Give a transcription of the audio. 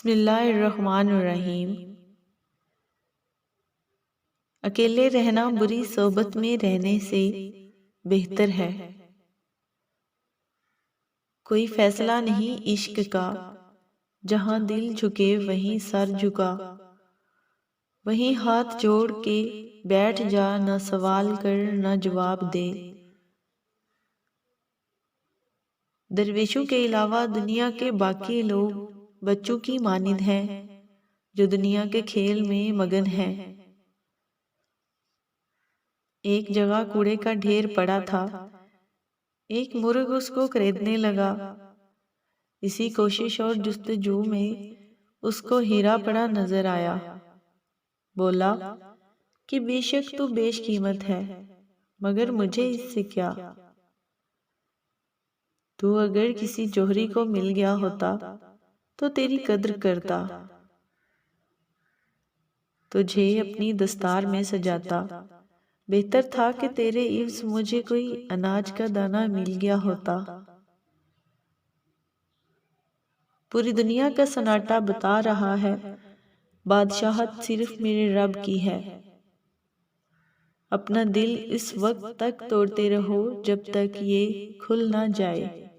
بسم اللہ الرحمن الرحیم۔ اکیلے رہنا بری صحبت میں رہنے سے بہتر ہے۔ کوئی فیصلہ نہیں عشق کا، جہاں دل جھکے وہیں سر جھکا، وہیں ہاتھ جوڑ کے بیٹھ جا، نہ سوال کر نہ جواب دے۔ درویشوں کے علاوہ دنیا کے باقی لوگ بچوں کی مانند ہیں جو دنیا کے کھیل میں مگن ہیں۔ ایک جگہ کوڑے کا ڈھیر پڑا تھا، ایک مرغ اس کو خریدنے لگا۔ اسی کوشش اور جستجو میں اس کو ہیرا پڑا نظر آیا۔ بولا کہ بے شک تو بیش قیمت ہے، مگر مجھے اس سے کیا؟ تو اگر کسی جوہری کو مل گیا ہوتا تو تیری قدر کرتا، تجھے اپنی دستار میں سجاتا۔ بہتر تھا کہ تیرے عوض مجھے کوئی اناج کا دانہ مل گیا ہوتا۔ پوری دنیا کا سناٹا بتا رہا ہے، بادشاہت صرف میرے رب کی ہے۔ اپنا دل اس وقت تک توڑتے رہو جب تک یہ کھل نہ جائے۔